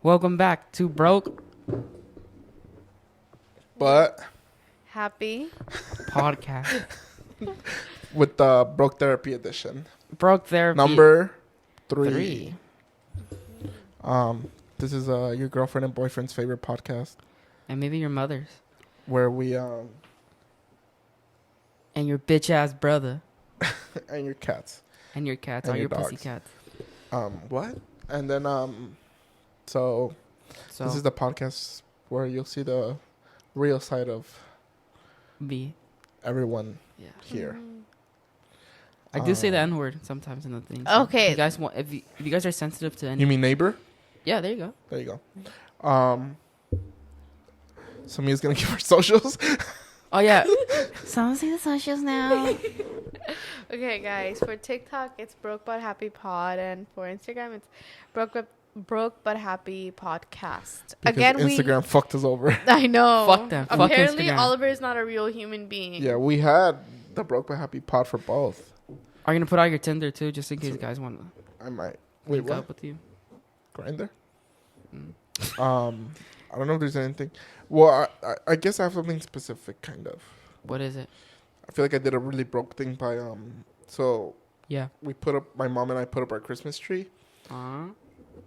Welcome back to Broke But Happy. Podcast. with the Broke Therapy edition. Broke Therapy. Number 3. This is your girlfriend and boyfriend's favorite podcast. And maybe your mother's. Where we And your bitch ass brother. and your cats. And your cats. And All your your pussy dogs. cats. What? And then so this is the podcast where you'll see the real side of me. everyone Yeah. here. I do say the N word sometimes in the thing. Okay. If you guys want, if you guys are sensitive to any, You mean neighbor? yeah, there you go. There you go. So Mia's gonna give her socials. Oh yeah. Someone see the socials now. Okay, guys. For TikTok, it's Broke But Happy Pod, and for Instagram, it's Broke But Happy Podcast. Because Again, Instagram fucked us over. I know. Fuck them. Fuck Apparently, Instagram. Oliver is not a real human being. Yeah, we had the Broke but Happy pod for both. Are you gonna put out your Tinder too, just in case you guys want to I might. Wait, link what? up with you? Grinder? Mm. I don't know if there's anything. Well, I guess I have something specific, kind of. What is it? I feel like I did a really broke thing by So Yeah. we put up, my mom and I put up our Christmas tree,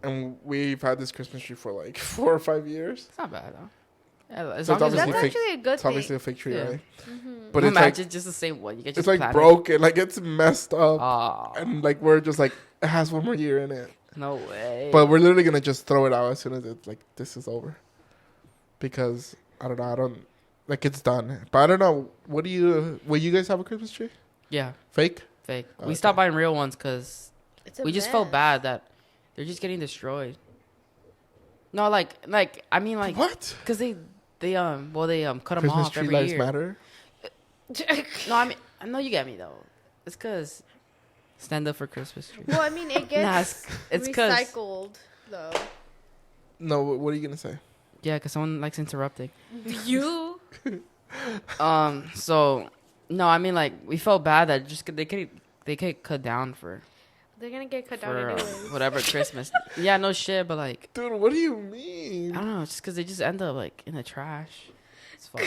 and we've had this Christmas tree for like 4 or 5 years. It's not bad though. Yeah, as So it's long as That's obviously fake. actually a good It's thing. obviously a fake tree, Yeah. right? Mm-hmm. But it's like imagine just the same one. You get it's just like planted. broken, like it's messed up, Oh, and like we're just like it has one more year in it. no way. But we're literally gonna just throw it out as soon as it's like this is over, because I don't know. I don't like it's done. But I don't know. What do you? Will you guys have a Christmas tree? yeah, Fake? fake. Okay. We stopped buying real ones because It's a we just mess. felt bad that they're just getting destroyed. No, like I mean like What? because they cut them Christmas off tree every lives year. matter. No, I mean I know you get me though. It's because stand up for Christmas tree. Well, I mean, it Nah, gets it's 'cause- recycled, though. No. What are you gonna say? Yeah, because someone likes interrupting. You? So no, I mean like we felt bad that just they could cut down for They're gonna get cut down for anyways. whatever Christmas. Yeah, no shit, but like Dude, what do you I mean? don't know, it's just because they just end up like in the trash. It's fun,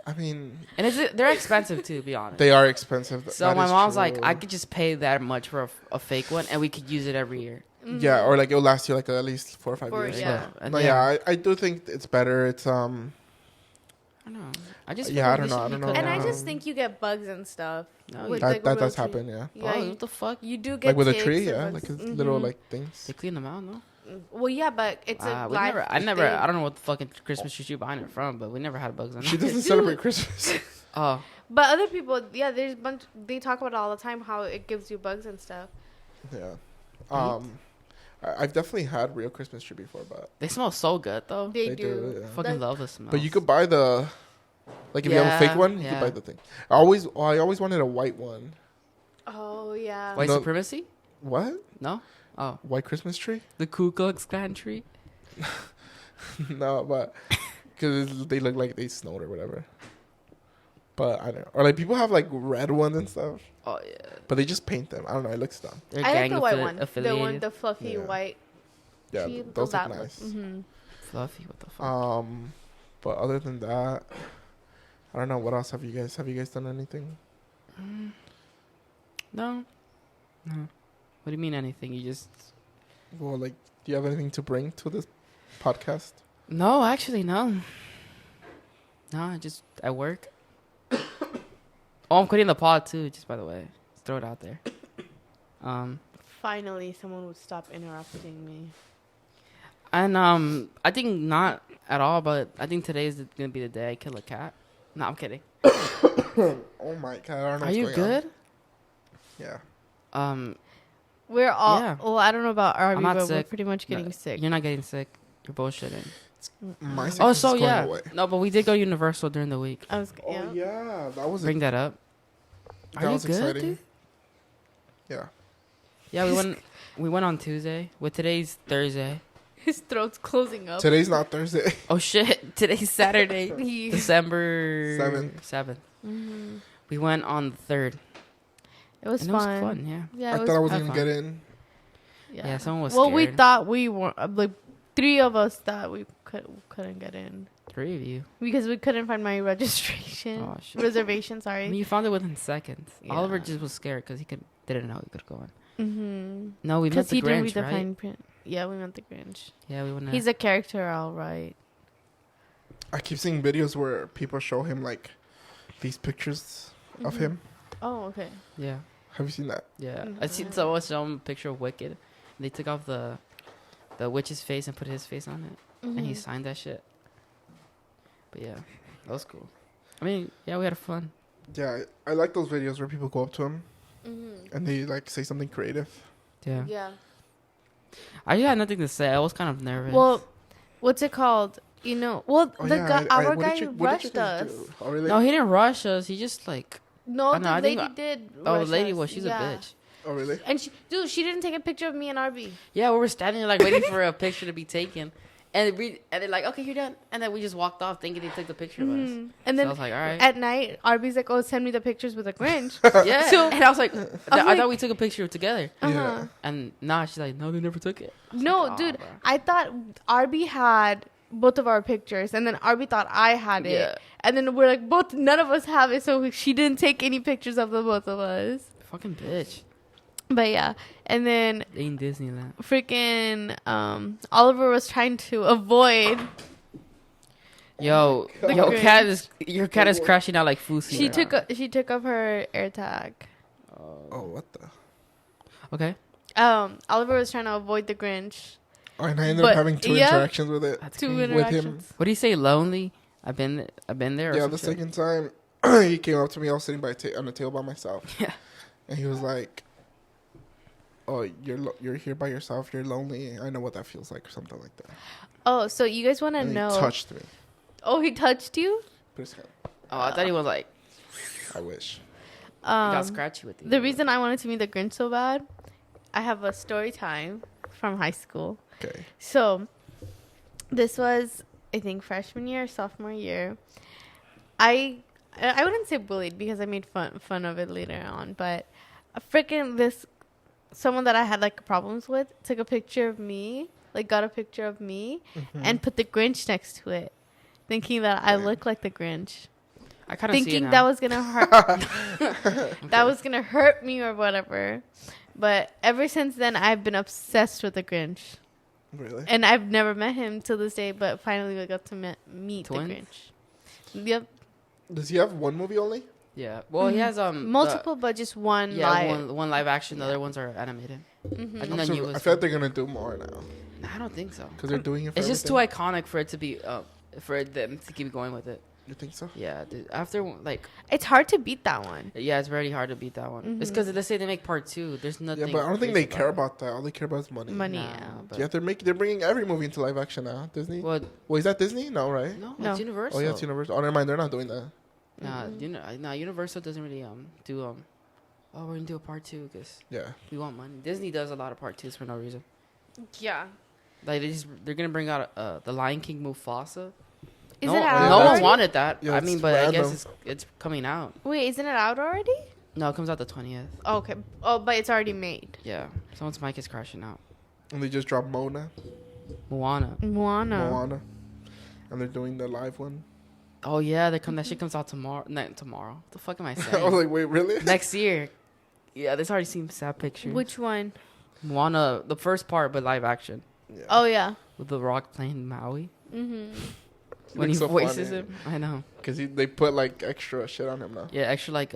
I mean, and they're expensive too, to be honest. they are expensive. So That my is mom's like, true. I could just pay that much for a fake one, and we could use it every year. Yeah, or like it'll last you like at least 4 or 5 For- years. yeah. And No, yeah, I do think it's better. It's I don't know. I just Yeah, feel I like don't they know, should I be don't cut know. And I down. just think you get bugs and stuff. No, with, that like, that real does tree. happen. Yeah, Yeah, oh, you, what the fuck? you do get like with a ticks tree. and Yeah, bugs. like little Mhm. like things. They clean them out, no? Well, yeah, but it's a We live never. I thing. don't know what the fucking Christmas tree you buying it from, but we never had bugs on She it. doesn't Dude. celebrate Christmas. Oh, But other people, yeah, there's bunch. They talk about it all the time how it gives you bugs and stuff. Yeah. I've definitely had real Christmas tree before, but they smell so good though. They, They do. do, yeah. Fucking The- love the smell. but you could buy the like if you have a fake Yeah, one, you yeah. could buy the thing. I always wanted a white one. Oh yeah. White No. supremacy? What? No. Oh, White Christmas tree? the Ku Klux Klan tree. No, but because they look like they snowed or whatever. But I don't know. Or like people have like red ones and stuff, Oh yeah. but they just paint them. I don't know. It looks dumb. They're I like gang the white one. affiliated. The fluffy Yeah. white. Yeah, tree. those That look look- nice. mhm. Fluffy. What the fuck? But other than that, I don't know. What else have you guys done anything? No. No. What do you mean anything? You just. Well, like, do you have anything to bring to this podcast? No, actually, no. No, I just at work. Oh, I'm quitting the pod too. Just by the way, just throw it out there. Finally, someone would stop interrupting me. And I think not at all, but I think today is gonna be the day I kill a cat. No, I'm kidding. Oh my god! I don't know Are what's you going good? on. Yeah. We're all. Yeah. Well, I don't know about RB, I'm not but we're sick. pretty much getting No, sick. You're not getting sick. You're bullshitting. My Oh, sickness so is going yeah. away. No, but we did go to Universal during the week. I was. Oh Yeah. yeah, that was Bring that up. that Are you was good, exciting. dude? Yeah. Yeah, we went. We went on Tuesday. With today's Thursday. His throat's closing up. Today's not Thursday. Oh shit! Today's Saturday, He- December 7th. Mhm. We went on the 3rd. It was And fun. it was fun, yeah. Yeah, I it thought I was wasn't have gonna fun. get in. Yeah, someone was Well, we scared. thought we were like 3 of us that we couldn't get in 3 of you. because we couldn't find my registration. Oh, shit. Reservation, sorry. I mean, you found it within seconds. Yeah. Oliver just was scared because didn't know he could go in. Mm-hmm. No, we met Because the he didn't Grinch, read the right? fine print. Yeah, we met the Grinch. Yeah, we went. He's a character, all right. I keep seeing videos where people show him like these pictures of him. Oh, okay. Yeah, Have you seen that? yeah. Mhm. I seen someone show him a picture of Wicked. They took off the witch's face and put his face on it, and he signed that shit. But yeah, that was cool. I mean, yeah, we had fun. Yeah, I like those videos where people go up to him Mm-hmm. and they like say something creative. Yeah. Yeah. I just had nothing to say. I was kind of nervous. Well, what's it called? You know, well, Oh, the yeah, guy, our what guy did you rushed guys us. do? Oh, really? no, he didn't rush us. He just like, No, I know, the I think lady did. oh, the rush lady us. was. She's Yeah. a bitch. Oh, really? And she didn't take a picture of me and Arby. Yeah, we were standing there like waiting for a picture to be taken, and they're like, "Okay, you're done," and then we just walked off thinking they took the picture of us. And So then I was like, "All right." at night, Arby's like, "Oh, send me the pictures with a Grinch." Yeah, So- and I was like, I like- thought we took a picture together, Uh-huh. and nah, she's like, "No, they never took it." I was No, like, "Aw, dude, bro." I thought Arby had both of our pictures, and then Arby thought I had it, Yeah. and then we're like, none of us have it, so she didn't take any pictures of the both of us. Fucking bitch. But yeah, and then In Disneyland. freaking Oliver was trying to avoid. Yo, The your Grinch. your cat is crashing out like Fusi. She took off her air tag. Oh, what the? Okay, Oliver was trying to avoid the Grinch. Oh, and I ended But, up having 2 yeah. interactions with it. that's Two crazy. With him. interactions. What do you say? Lonely? I've been there. Or Yeah, some the shit? second time he came up to me, I was sitting on the table by myself. Yeah. And he was like, "Oh, you're here by yourself. You're lonely. I know what that feels like," or something like that. Oh, so you guys want to And know? he touched me. Oh, he touched you. Put his hand. Oh, I thought he was like, I wish. he got scratchy with you. The reason I wanted to meet the Grinch so bad, I have a story time from high school. Okay. So, this was, I think, freshman year, sophomore year. I wouldn't say bullied because I made fun of it later on, but someone that I had like problems with took a picture of me, like got a picture of me, Mm-hmm. and put the Grinch next to it, thinking that I look like the Grinch. I kind of see it Thinking now. that was gonna hurt. That was gonna hurt me or whatever. But ever since then, I've been obsessed with the Grinch. Really? And I've never met him till this day, but finally we got to meet the Twins? Grinch. Yep. Does he have one movie only? Yeah. Well, he has Multiple, but just one yeah, live. one live action. The other ones are animated. Mhm. I think the So newest I feel like one. they're gonna do more now Nah, I don't think so. because they're doing it. For It's just too everything. iconic for it to be for them to keep going with it. You think so? Yeah, dude. After like, It's hard to beat that one. yeah, it's very hard to beat that one. It's Mhm. because let's say they make part 2. There's nothing. Yeah, but I don't think they crazy care about that. All they care about is money. Money. Nah, Yeah. but- Yeah, they're bringing every movie into live action now. Disney. Well, Well, is that Disney? No, right? no, No. it's Universal. Oh yeah, it's Universal. Oh, never mind. They're not doing that. Nah, Universal doesn't really do Oh, we're gonna do a part 2 because Yeah. we want money. Disney does a lot of part 2s for no reason. Yeah. Like they're gonna bring out the Lion King Mufasa. Is no, it out no one already? wanted that. Yeah, I mean, it's but I random. guess it's coming out. Wait, isn't it out already? No, it comes out the 20th. Oh, okay. Oh, but it's already made. Yeah, someone's mic is crashing out. And they just dropped Moana. Moana. Moana. And they're doing the live one. Oh yeah, that shit comes out tomorrow. Tomorrow. What the fuck am I I was saying? like, wait, really? Next year. Yeah, there's already seen sad pictures. Which one? Moana, the first part, but live action Yeah. Oh, yeah. with The Rock playing Maui Mm-hmm. when he looks so voices funny. him. I know. Because they put like extra shit on him now. Yeah, extra like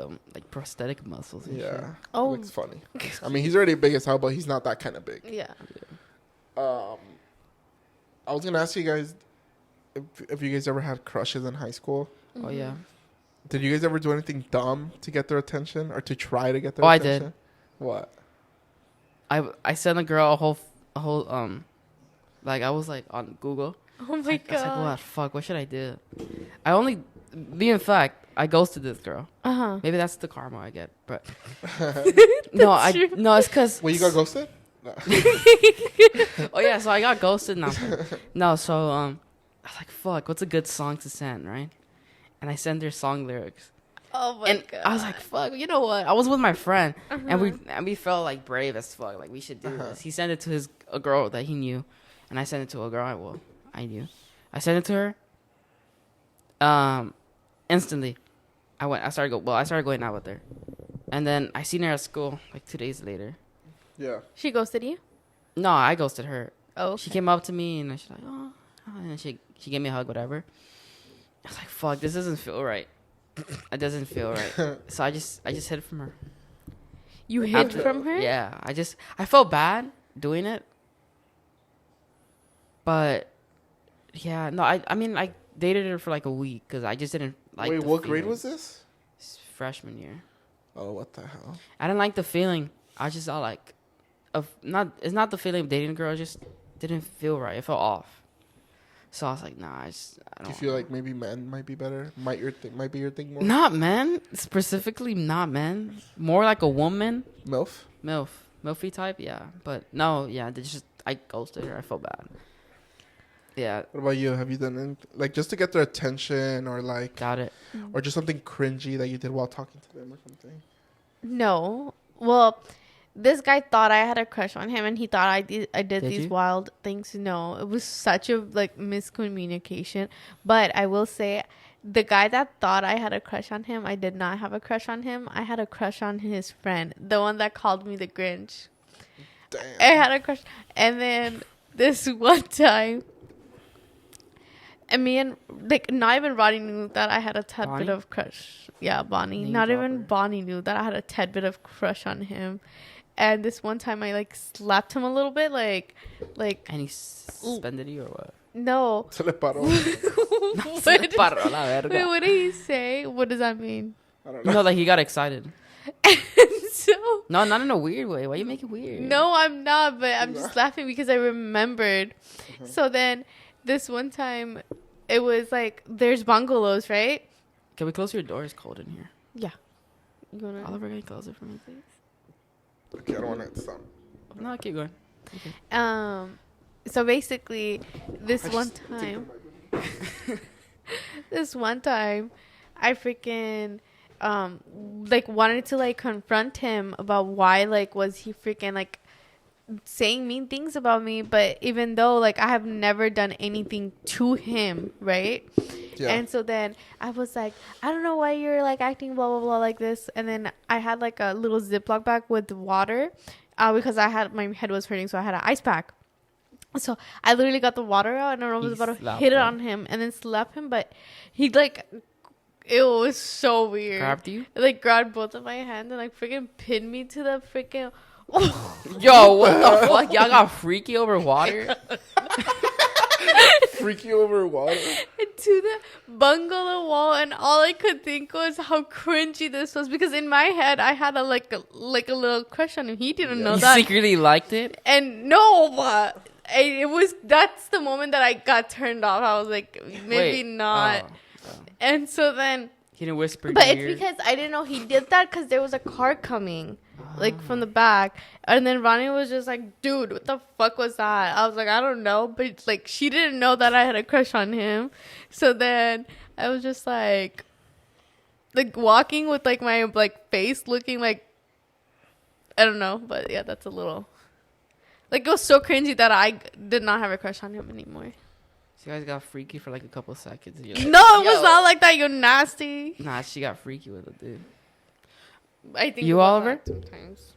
prosthetic muscles. And Yeah. Oh. Looks funny. I mean, he's already big as hell, but he's not that kind of big. Yeah. I was gonna ask you guys if you guys ever had crushes in high school. Oh yeah. Did you guys ever do anything dumb to get their attention or to try to get their Oh, I attention? did. What? I sent a girl a whole like I was like on Google. Oh, my I was like, God. what fuck? What should I do? In fact, I ghosted this girl. Uh-huh. Maybe that's the karma I get, but True. no, it's because Well, you got ghosted? No. oh yeah, so I got ghosted now. No, so I was like, fuck, what's a good song to send, right? And I sent her song lyrics. Oh, my And God. I was like, fuck, you know what? I was with my friend and Uh-huh. we felt like brave as fuck, like we should do this. He sent it to a girl that he knew. and I sent it to a girl. I knew. I sent it to her. Instantly, I started going out with her, and then I seen her at school like 2 days later. Yeah. She ghosted you? No, I ghosted her. Oh. Okay. She came up to me and she's like, oh, and she gave me a hug, whatever. I was like, fuck, this doesn't feel right. It doesn't feel right. So I just hid from her. You hid from her? Yeah, I felt bad doing it. But yeah, no, I mean, I dated her for like a week because I just didn't like. Wait, what grade was this? Freshman year. Oh, what the hell? I didn't like the feeling. I just saw like, it's not the feeling of dating a girl. It just didn't feel right. It felt off. So I was like, nah, I don't. Do you feel like maybe men might be better? Might be your thing more? Not men, specifically not men. More like a woman. Milfy type, yeah. But no, yeah, I ghosted her. I felt bad. Yeah. What about you? Have you done anything, like just to get their attention or like got it, or just something cringy that you did while talking to them or something? No. Well, this guy thought I had a crush on him, and he thought I did these wild things. No, it was such a like miscommunication. But I will say, the guy that thought I had a crush on him, I did not have a crush on him. I had a crush on his friend, the one that called me the Grinch. Damn. I had a crush, and then this one time, and me and like not even Ronnie knew that I had a tad bit of crush. Yeah, Bonnie. Not even Bonnie knew that I had a tad bit of crush on him. And this one time I like slapped him a little bit, like. And he suspended you or what? No. Se le paró. Se le paró la verga. Wait, what did he say? What does that mean? I don't know. No, like he got excited. So. No, not in a weird way. Why you make it weird? No, I'm not. But I'm just laughing because I remembered. Uh-huh. So then, this one time, it was like there's bungalows, right? Can we close your door? It's cold in here. Yeah. You wanna? Oliver, can you close it for me, please? Okay, I don't want it to stop. No, keep going. Okay. So basically, this one time, I freaking like wanted to like confront him about why like was he freaking like saying mean things about me, but even though like I have never done anything to him, right? Yeah. And so then I was like, I don't know why you're like acting blah blah blah like this. And then I had like a little Ziploc bag with water, because my head was hurting, so I had an ice pack. So I literally got the water out and I was about to hit it on him and then slap him, but he like, it was so weird. Grabbed you? Like grabbed both of my hands and like freaking pinned me to the freaking. Yo, what the fuck? Y'all got freaky over water? Freaky over water? To the bungalow wall, and all I could think was how cringy this was, because in my head I had a little crush on him. He didn't know that. You secretly liked it? And no, but that's the moment that I got turned off. I was like, maybe not. Oh. And so then he didn't whisper. But it's because I didn't know he did that because there was a car coming, like from the back, and then Ronnie was just like, "Dude, what the fuck was that?" I was like, "I don't know," but like she didn't know that I had a crush on him. So then I was just like walking with like my like face looking like, I don't know, but yeah, that's a little like, it was so cringy that I did not have a crush on him anymore. So you guys got freaky for like a couple seconds. Like, no, it was not like that. You're nasty. Nah, she got freaky with it, dude. I think you, Oliver? Sometimes.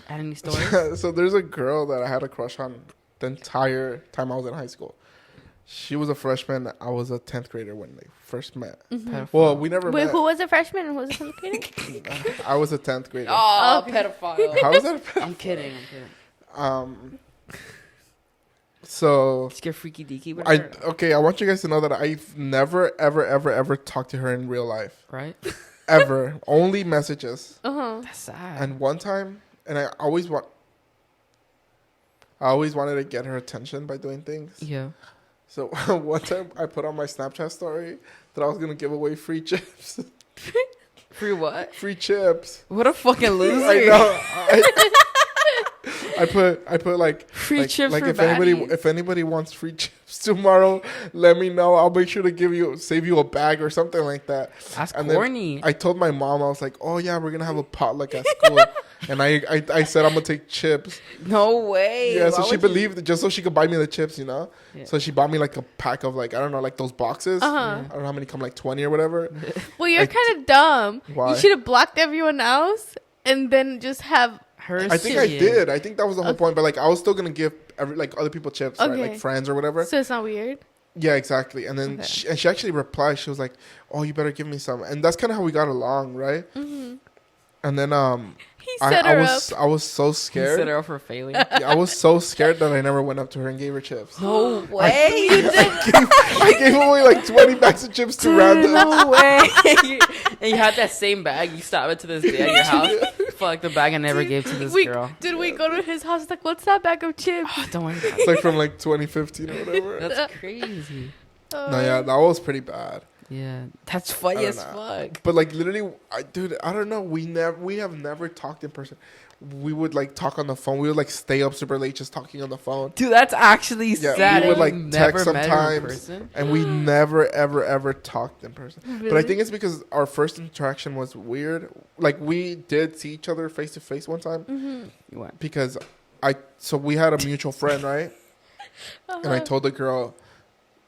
Had any stories? So there's a girl that I had a crush on the entire time I was in high school. She was a freshman. I was a 10th grader when they first met. Mm-hmm. Well, we never met. Wait, who was a freshman and who was a 10th grader? I was a 10th grader. Oh, okay. Pedophile. How is that a pedophile? I'm kidding. So did you get freaky deaky with her? I want you guys to know that I've never ever talked to her in real life. Right? Ever. Only messages. That's sad. And one time, and I always wanted to get her attention by doing things. Yeah. So one time I put on my Snapchat story that I was gonna give away free chips. Free what? Free chips. What a fucking loser! I know. I put like free chips like for if anybody wants free chips tomorrow, let me know. I'll make sure to save you a bag or something like that. That's and corny. I told my mom, I was like, oh yeah, we're gonna have a potluck at school. And I said I'm gonna take chips. No way. Yeah, Why so she would you- believed it just so she could buy me the chips, you know. Yeah. So she bought me like a pack of like I don't know like those boxes. Uh-huh. I don't know how many come, like 20 or whatever. Well, you're I- kind of dumb. Why? You should have blocked everyone else and then just have. Her I think I shit. did. I think that was the whole Okay. point. But like I was still gonna give like other people chips, right? Okay. Like friends or whatever. So it's not weird. Yeah, exactly. And then Okay. she actually replied. She was like, "Oh, you better give me some." And that's kind of how we got along, right? Mm-hmm. And then He set her up. I was so You scared. set her up for failing. Yeah, I was so scared that I never went up to her and gave her chips. No way. I gave away like 20 bags of chips to random. No way. And you had that same bag. You stop it to this day at your house. Fuck the bag I never gave to this girl. Did we go to his house? Like, what's that bag of chips? Oh, don't worry about It's like from like 2015 or whatever. That's crazy. No, yeah, that was pretty bad. Yeah, that's funny I don't as know. fuck. But like literally, dude, I don't know. We have never talked in person. We would like talk on the phone. We would like stay up super late just talking on the phone. Dude, that's actually Yeah, sad. we would like You've text never met her in sometimes, person? and we never ever talked in person. But I Really? think it's because our first interaction was weird. Like we did see each other face to face one time Mm-hmm. You went. because so we had a mutual friend, right? And I told the girl,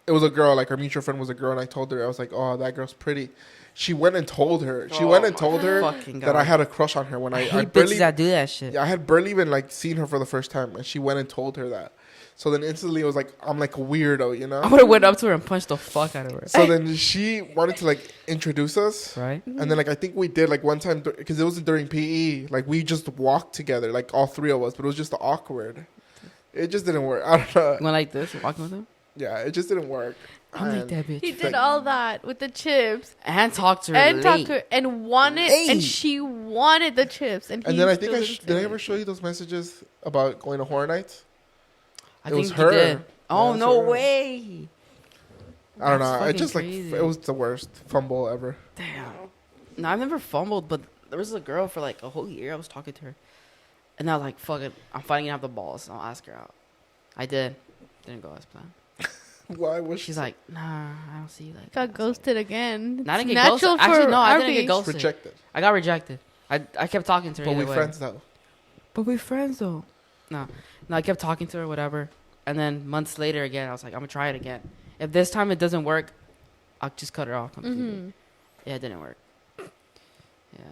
it was a girl, like our mutual friend was a girl, and I told her, I was like, "Oh, that girl's pretty." She went and told her. She went and told her Fucking that God. I had a crush on her when I I hate barely, bitches that do that shit. yeah, I had barely even like seen her for the first time, and she went and told her that. So then instantly it was like I'm like a weirdo, you I know. would have went up to her and punched the fuck out of her. So then she wanted to like introduce us, Right? and then like I think we did like one time because it was during PE. Like we just walked together, like all three of us, but it was just awkward. It just didn't work. I don't know. You went like this, walking with him? Yeah, it just didn't work. I'm like And- that bitch. He did Like- all that with the chips And talked to her and late. talked to her and wanted, Late. and she wanted the chips. And And then I still think didn't did I say ever show you those messages about going to horror nights? I It think was you her. did. Oh, Yeah, it no was her. way. I don't That's know. It fucking just crazy. like it was the worst fumble ever. Damn. No, I've never fumbled, but there was a girl for like a whole year. I was talking to her. And I was like, fuck it. I'm finally gonna have the balls. I'll ask her out. I did. Didn't go as planned. Why was She's like, nah, I don't see you like got that. ghosted again. Not It's to get ghosted. natural Actually, for no, I our didn't get beach. ghosted. rejected? I got rejected. I kept talking to her. But we either way. friends though. But we friends though. No, I kept talking to her, whatever. And then months later, again, I was like, I'm gonna try it again. If this time it doesn't work, I'll just cut her off completely. Mm-hmm. Yeah, it didn't work. Yeah.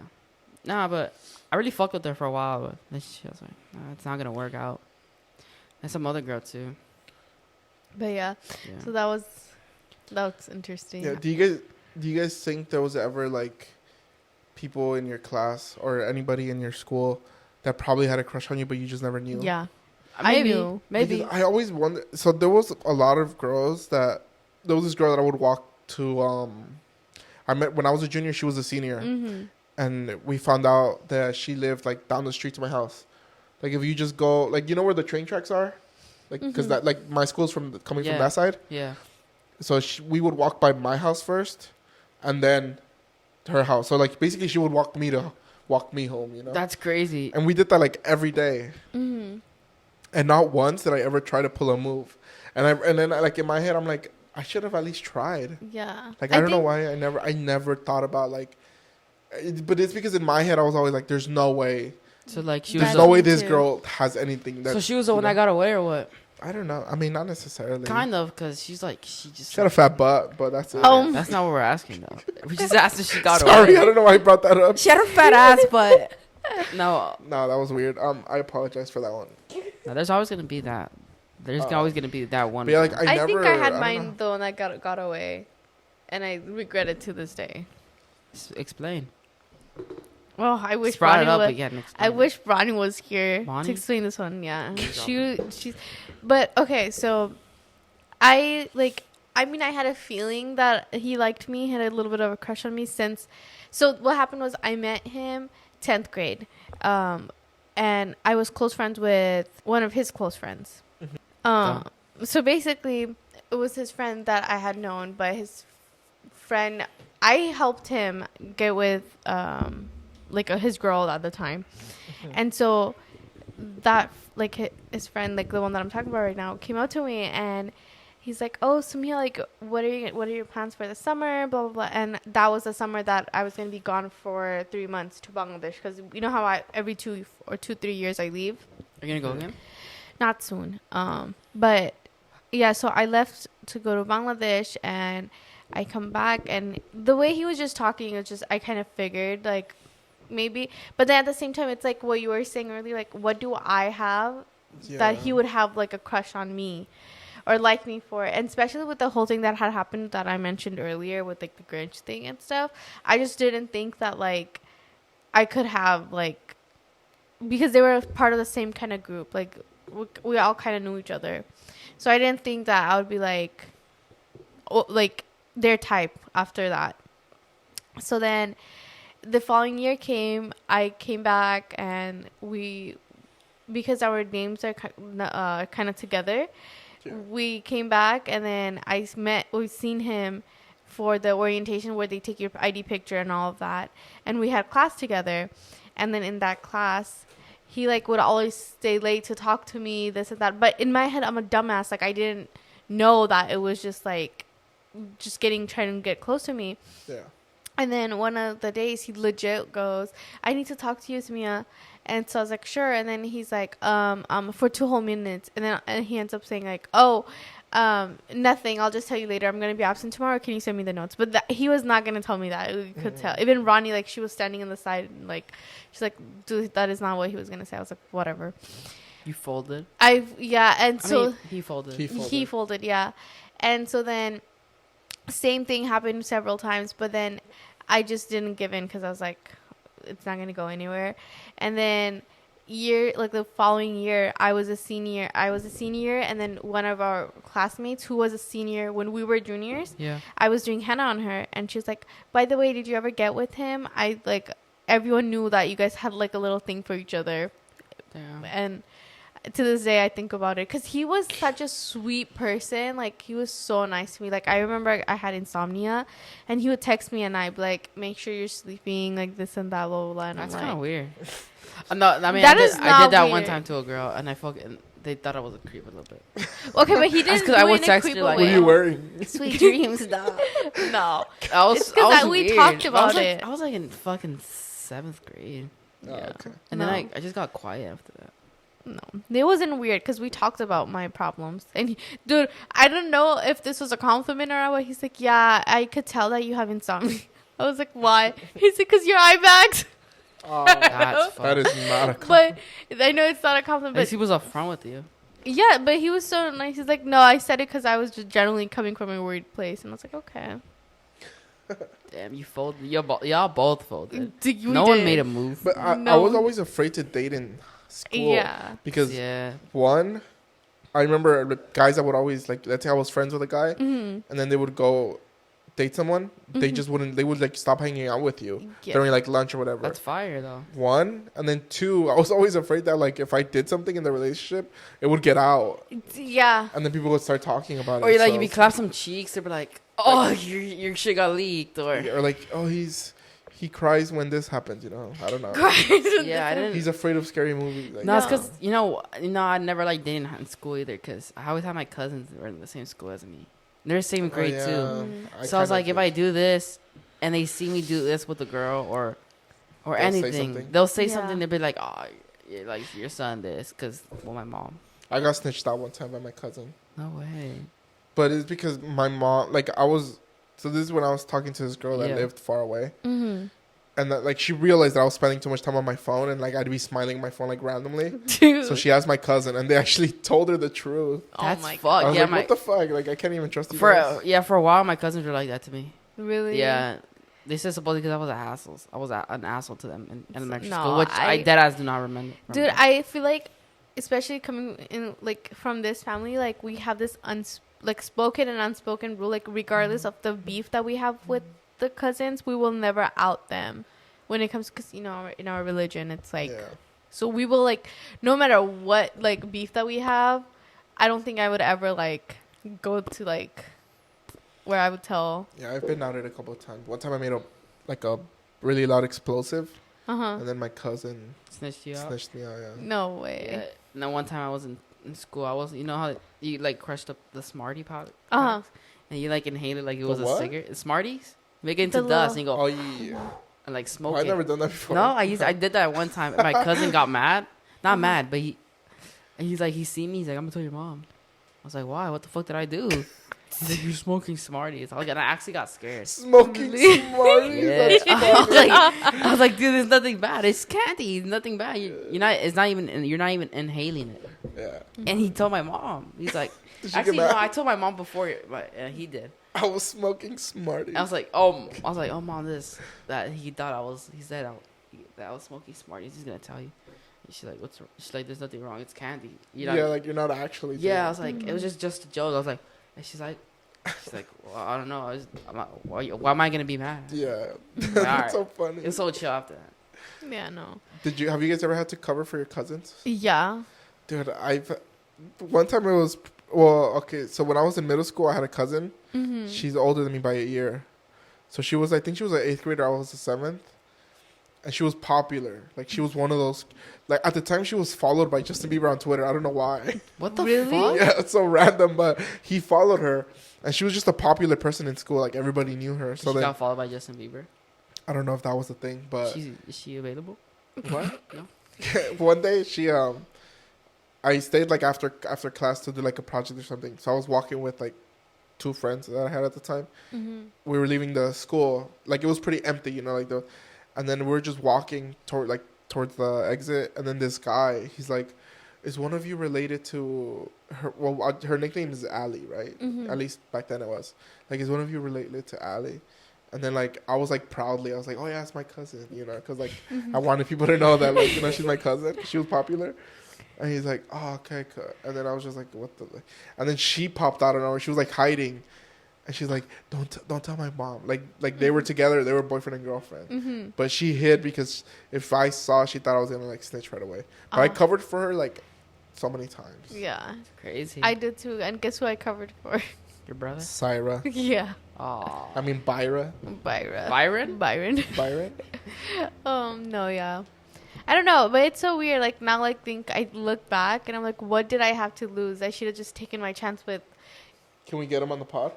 Nah, but I really fucked with her for a while, but then she was like, nah, it's not gonna work out. And some other girl too. But yeah, Yeah. so that was interesting. Yeah. Do you guys think there was ever like people in your class or anybody in your school that probably had a crush on you, but you just never knew? Yeah. Maybe, I knew. maybe. Because I always wonder. So there was a lot of girls that there was this girl that I would walk to. I met when I was a junior. She was a senior, Mm-hmm. and we found out that she lived like down the street to my house. Like if you just go, like you know where the train tracks are, like because Mhm. that like my school's coming from Yeah. that side. Yeah. So we would walk by my house first, and then her house. So like basically, she would walk me home. You know, That's crazy. and we did that like every day. Mm-hmm. And not once did I ever try to pull a move. And then like in my head I'm like I should have at least tried. Yeah. Like I don't know why I never thought about like but it's because in my head I was always like there's no way. So like she There's was. That's no way me this too. girl has anything that So she was the you one know? that got away, or what? I don't know. I mean not necessarily. Kind of, because she's like she just. She had a fat butt, but that's it. That's not what we're asking though. We just asked if she got Sorry, away. I don't know why I brought that up. She had a fat ass, but no. No, that was weird. I apologize for that one. No, there's always gonna be that. There's always gonna be that one. But yeah, like girl. I I never think I had don't mine know. though, and I got away, and I regret it to this day. Explain. Well, I wish Just brought Ronnie it up was. again. I Explain. wish Ronnie was here Bonnie? to explain this one. Yeah, Drop she's. But okay, so I like. I mean, I had a feeling that he liked me, had a little bit of a crush on me since. So what happened was I met him 10th grade, and I was close friends with one of his close friends. So basically, it was his friend that I had known, but his friend, I helped him get with like his girl at the time, and so that like his friend, like the one that I'm talking about right now, came up to me and he's like, oh, Sumia, like, what are your plans for the summer? Blah, blah, blah. And that was the summer that I was going to be gone for 3 months to Bangladesh. Because you know how every 3 years I leave? Are you going to go again? Not soon. But yeah, so I left to go to Bangladesh and I come back. And the way he was just talking, it's just, I kind of figured, like, maybe. But then at the same time, it's like what you were saying earlier, like, what do I have that he would have, like, a crush on me? Or like me for it. And especially with the whole thing that had happened that I mentioned earlier with like the Grinch thing and stuff. I just didn't think that like I could have like, because they were part of the same kind of group. Like we all kind of knew each other. So I didn't think that I would be like their type after that. So then the following year came, I came back and because our names are kind of together, we came back and then we've seen him for the orientation where they take your ID picture and all of that. And we had class together. And then in that class, he like would always stay late to talk to me, this and that. But in my head, I'm a dumbass. Like I didn't know that it was just like, trying to get close to me. Yeah. And then one of the days he legit goes, I need to talk to you, Samia. And so I was like, sure. And then he's like, for 2 whole minutes. And he ends up saying like, oh, nothing. I'll just tell you later. I'm going to be absent tomorrow. Can you send me the notes? But he was not going to tell me that. You could tell. Even Ronnie, like she was standing on the side and like, she's like, dude, that is not what he was going to say. I was like, whatever. You folded? Yeah. And so he folded. He folded. Yeah. And so then same thing happened several times, but then I just didn't give in because I was like, it's not going to go anywhere. And then the following year, I was a senior, and then one of our classmates who was a senior when we were juniors, I was doing henna on her, and she was like, by the way, did you ever get with him? Everyone knew that you guys had like a little thing for each other. Damn. And to this day, I think about it because he was such a sweet person. Like, he was so nice to me. Like, I remember I had insomnia, and he would text me, and I'd be like, make sure you're sleeping, like this and that, blah, blah, blah. And that's kind of weird. No, I mean, I did that one time to a girl, and they thought I was a creep a little bit. Okay, but he didn't because I would text her like, what are you wearing? Sweet dreams, no. It's because we talked about it. I was like in fucking 7th grade. Oh, yeah. Okay. And then I just got quiet after that. No, it wasn't weird because we talked about my problems. And dude, I don't know if this was a compliment or what. He's like, yeah, I could tell that you have insomnia. I was like, why? He's like, because your eye bags. Oh, that is not a compliment. But I know it's not a compliment. But he was upfront with you. Yeah, but he was so nice. He's like, no, I said it because I was just generally coming from a weird place. And I was like, okay. Damn, you folded. Y'all both folded. No one made a move. But I was always afraid to date in school. Yeah. Because one, I remember the guys that would always like, let's say I was friends with a guy, and then they would go date someone. They just wouldn't. They would like stop hanging out with you during like lunch or whatever. That's fire though. One, and then two, I was always afraid that like if I did something in the relationship, it would get out. Yeah. And then people would start talking about it. Or like if you clap some cheeks, they'd be like, "Oh, your shit got leaked," or like, "Oh, he cries when this happens," you know. I don't know. Yeah, I didn't. He's afraid of scary movies. Like, no, it's because you know, I never like dating in school either. Because I always had my cousins that were in the same school as me. They're the same grade too. So I was like, if I do this, and they see me do this with a girl or anything, they'll say something. They'll be like, "Oh, you're like your son this," because my mom. I got snitched out one time by my cousin. No way. But it's because my mom, like, so this is when I was talking to this girl that lived far away. Mm-hmm. And that, like, she realized that I was spending too much time on my phone and, like, I'd be smiling at my phone, like, randomly. Dude. So she asked my cousin, and they actually told her the truth. That's fucked. I was like, what the fuck? Like, I can't even trust you guys. For a while, my cousins were like that to me. Really? Yeah. They said supposedly because I was an asshole to them in elementary school, which I deadass do not remember. Dude, I feel like, especially coming in, like, from this family, like, we have this spoken and unspoken rule, like, regardless of the beef that we have with the cousins, we will never out them when it comes, because, you know, in our religion, it's like, so we will, like, no matter what, like, beef that we have, I don't think I would ever, like, go to, like, where I would tell. Yeah, I've been outed a couple of times. One time I made a really loud explosive, and then my cousin snitched you out. Snitched me out, yeah. No way. Yeah. And then one time I was in in school, I was, you know how you like crushed up the Smartie pot, Uh-huh. and you like inhale it like it The was a what? cigarette. Smarties, make it into The dust, little- and you go Oh yeah. and like smoke Oh, I've it. never done that before. No, I did that one time. And my cousin got mad, not mad, but he's like, he seen me. He's like, I'm gonna tell your mom. I was like, why? What the fuck did I do? He's like, you're smoking Smarties. I was like, and I actually got scared. Smoking Smarties. Yeah. That's funny. I was like, dude, there's nothing bad. It's candy. It's nothing bad. You're not. It's not even. You're not even inhaling it. Yeah. And he told my mom. He's like, Did she actually, get no. mad? I told my mom before, but he did. I was smoking Smarties. I was like, oh, mom, this that he thought I was. He said that I was smoking Smarties. He's gonna tell you. And she's like, what's wrong? She's like, there's nothing wrong. It's candy. You know? Yeah, like you're not actually. doing Yeah, I it. was like, it was just a joke. I was like, and she's like, well, I don't know. Why am I gonna be mad? Yeah. Alright. That's so funny. It was so chill after that. Yeah, no. Have you guys ever had to cover for your cousins? Yeah. Dude, one time it was, well, okay, so when I was in middle school, I had a cousin. Mm-hmm. She's older than me by a year. So I think she was an 8th grader, I was a 7th. And she was popular. Like, she was one of those, like, at the time, she was followed by Justin Bieber on Twitter. I don't know why. What the Really? fuck? Yeah, it's so random, but he followed her. And she was just a popular person in school. Like, everybody knew her. So She then, got followed by Justin Bieber. I don't know if that was the thing, but Is she available? what? No. One day, I stayed, like, after class to do, like, a project or something. So I was walking with, like, 2 friends that I had at the time. Mm-hmm. We were leaving the school. Like, it was pretty empty, you know, like, and then we were just walking towards the exit. And then this guy, he's like, is one of you related to her? Well, her nickname is Allie, right? Mm-hmm. At least back then it was. Like, is one of you related to Allie? And then, like, I was, like, proudly, I was like, oh, yeah, it's my cousin, you know, because, like, I wanted people to know that, like, you know, she's my cousin. She was popular. And he's like, oh, okay, cool. And then I was just like, what the? And then she popped out of nowhere. She was, like, hiding. And she's like, don't tell my mom. Like they were together. They were boyfriend and girlfriend. Mm-hmm. But she hid because if I saw, she thought I was going to, like, snitch right away. But I covered for her, like, so many times. Yeah. Crazy. I did too. And guess who I covered for? Your brother? Syra. Yeah. Oh. I mean, Byra. Byron? Byron. Byron? No, yeah. I don't know, but it's so weird. Like, now, like, I look back and I'm like, what did I have to lose? I should have just taken my chance with. Can we get him on the pod?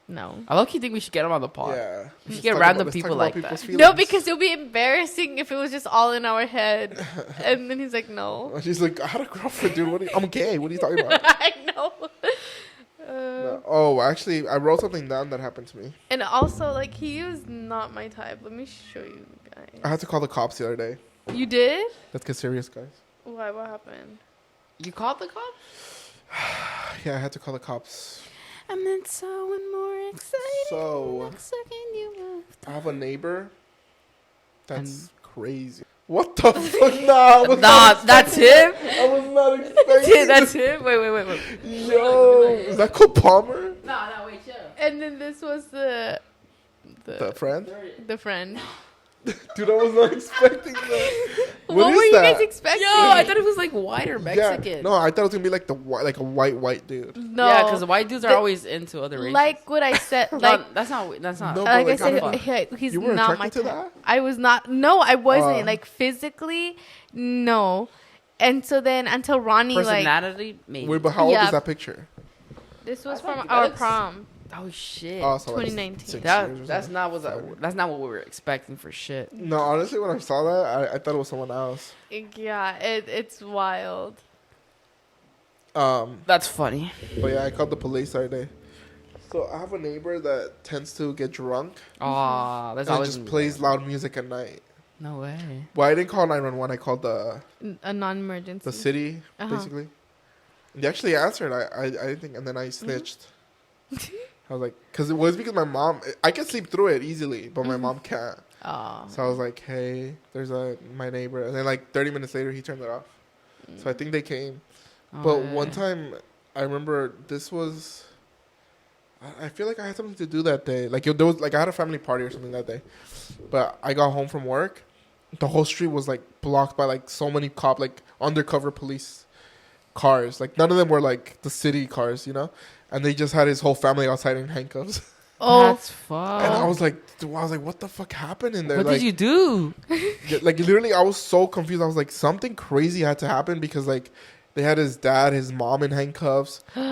No. I low-key think we should get him on the pod. Yeah. We should Let's get talk random let's people talk about like people's that. feelings. No, because it would be embarrassing if it was just all in our head. And then he's like, no. And she's like, I had a girlfriend, dude. I'm gay. What are you talking about? I know. No. Oh, actually, I wrote something down that happened to me. And also, like, he was not my type. Let me show you, I guys. had to call the cops the other day. You did? Let's get serious, guys. Why? What happened? You called the cop? Yeah, I had to call the cops. I meant so and more excited. So, Next second you moved. I have a neighbor that's And- crazy. What the fuck? Nah, I was Nah, not that's expecting- him? I was not expecting. That's him? Wait. Yo, is that called Palmer? No, wait, chill. And then this was The friend? the friend. Dude, I was not expecting that. What is were you that? guys expecting? Yo, I thought it was like white or Mexican. Yeah, no, I thought it was gonna be like like a white dude. No. Yeah, because the white dudes are The- always into other races. Like what I said, No, like that's not. No, but like I like, said, I'm he's You weren't not my attracted to type. that? I was not. No, I wasn't. Oh. Like physically, no. And so then until Ronnie, like, personality, maybe. Wait, but how old Yeah. is that picture? this was I from thought our that looks- prom. Oh shit. Oh, so like 2019. 6 That years or that's something. not what Five. that's not what we were expecting for shit. No, honestly, when I saw that, I thought it was someone else. Yeah, it's wild. That's funny. But yeah, I called the police the other day. So I have a neighbor that tends to get drunk Aw, that's and always just plays loud music at night. No way. Well, I didn't call 911. I called the A non-emergency. the city, Uh-huh. basically. And they actually answered. I didn't think, and then I snitched. I was like, because my mom. I can sleep through it easily, but my mom can't. Oh. So I was like, hey, there's my neighbor, and then like 30 minutes later, he turned it off. So I think they came. Oh, But yeah. one time, I remember this was. I feel like I had something to do that day. Like there was like I had a family party or something that day, but I got home from work. The whole street was like blocked by like so many like undercover police cars. Like none of them were like the city cars, you know. And they just had his whole family outside in handcuffs. Oh. That's fuck. And I was like, what the fuck happened in there? What like, did you do? like literally, I was so confused. I was like, something crazy had to happen because like They had his dad, his mom in handcuffs, him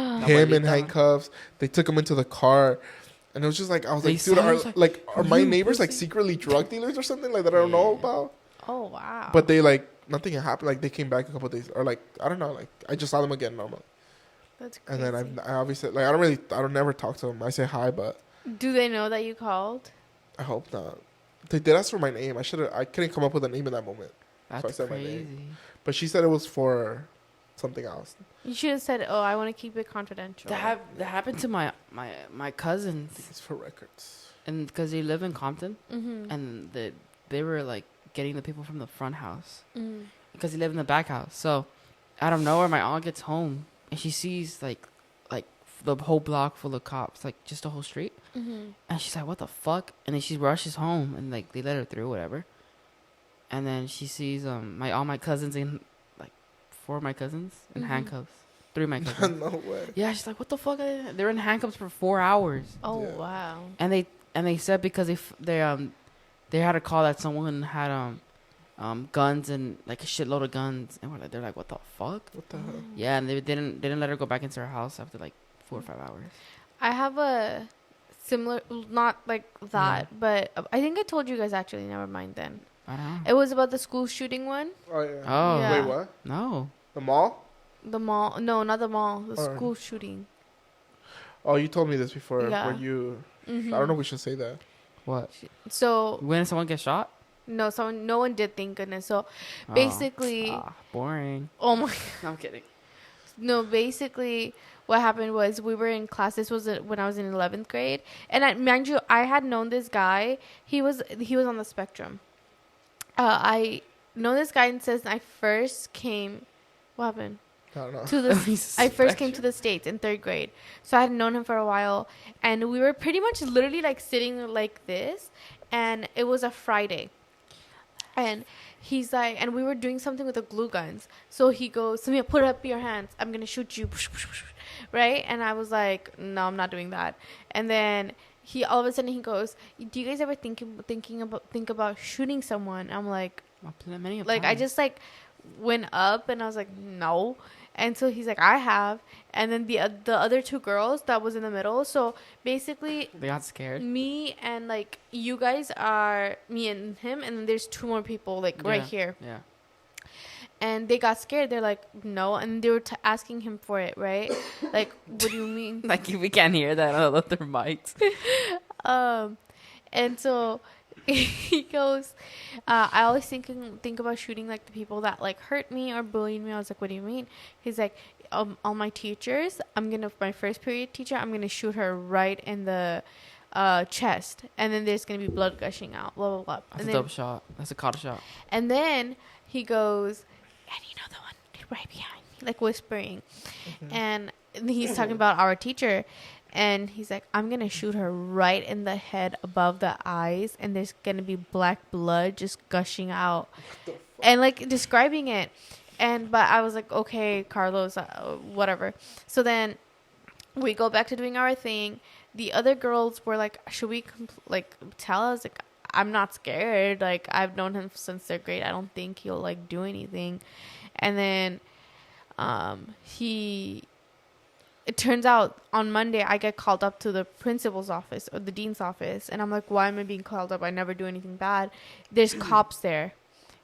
in Abuelita. handcuffs. They took him into the car. And it was just like, I was They like, dude, saw us are my "You neighbors like pussy." secretly drug dealers or something like that I don't know Yeah. about? Oh wow. But they like, nothing had happened. Like they came back a couple of days, or like, I don't know, like I just saw them again normal. That's And crazy. then I obviously, like, I don't never talk to them. I say hi, but Do they know that you called? I hope not. They did ask for my name. I couldn't come up with a name in that moment. That's I said my crazy. name. But she said it was for something else. You should have said, "Oh, I want to keep it confidential." That happened to my cousins, It's for records. and because they live in Compton, Mm-hmm. and they were like getting the people from the front house Mm. because they live in the back house. So out of nowhere, my aunt gets home and she sees like the whole block full of cops, like just the whole street, Mm-hmm. and she's like, "What the fuck?" And then she rushes home, and like they let her through, whatever. And then she sees all my cousins in like 4 of my cousins in Mhm. handcuffs, 3 of my cousins. No way. Yeah, she's like, "What the fuck?" They're in handcuffs for 4 hours. Oh Yeah. wow. And they said because they had a call that someone had guns and like a shitload of guns, and they're like, "What the fuck?" What the hell? Yeah, and they didn't let her go back into her house after like 4 or 5 hours. I have a similar, not like that, but I think I told you guys actually. Never mind then. I don't know. It was about the school shooting one. Oh, yeah. Oh Yeah. Wait, what? no, The mall? The mall. No, not the mall. The Alright. school shooting. Oh, you told me this before. Yeah. Where you... Mm-hmm. I don't know if we should say that. what? So When someone gets shot? no, no one did. Thank goodness. So Oh. basically, Boring. oh my. No, I'm kidding. No, basically, what happened was we were in class. This was when I was in 11th grade, and mind you, I had known this guy. He was on the spectrum. I know this guy since I first came. What happened? I don't know. To the I first came to the States in 3rd grade, so I had known him for a while, and we were pretty much literally like sitting like this, and it was a Friday, and he's like, and we were doing something with the glue guns. So he goes, Samia, put up your hands. I'm gonna shoot you, right? And I was like, no, I'm not doing that. And then he all of a sudden he goes, do you guys ever think about shooting someone? I'm like, I just like went up and I was like, no. And so he's like, I have. And then the other 2 girls that was in the middle. So basically, they got scared. me and like you guys are me and him, and then there's 2 more people like right here. Yeah. And they got scared. They're like, no, and they were asking him for it, right? Like, what do you mean? Like we can't hear that on other mics. And so he goes, I always think about shooting like the people that like hurt me or bullied me. I was like, what do you mean? He's like, all my teachers, my first period teacher, I'm gonna shoot her right in the chest, and then there's gonna be blood gushing out, blah blah blah. That's And a then, dope shot. That's a caught shot. and then he goes, and you know the one right behind me, like whispering, and he's talking about our teacher. And he's like, I'm going to shoot her right in the head above the eyes. And there's going to be black blood just gushing out. And like describing it. But I was like, okay, Carlos, whatever. So then we go back to doing our thing. The other girls were like, should we tell us? Like, I'm not scared. Like, I've known him since 3rd grade. I don't think he'll like do anything. And then it turns out on Monday I get called up to the principal's office or the dean's office, and I'm like, why am I being called up? I never do anything bad. There's cops there.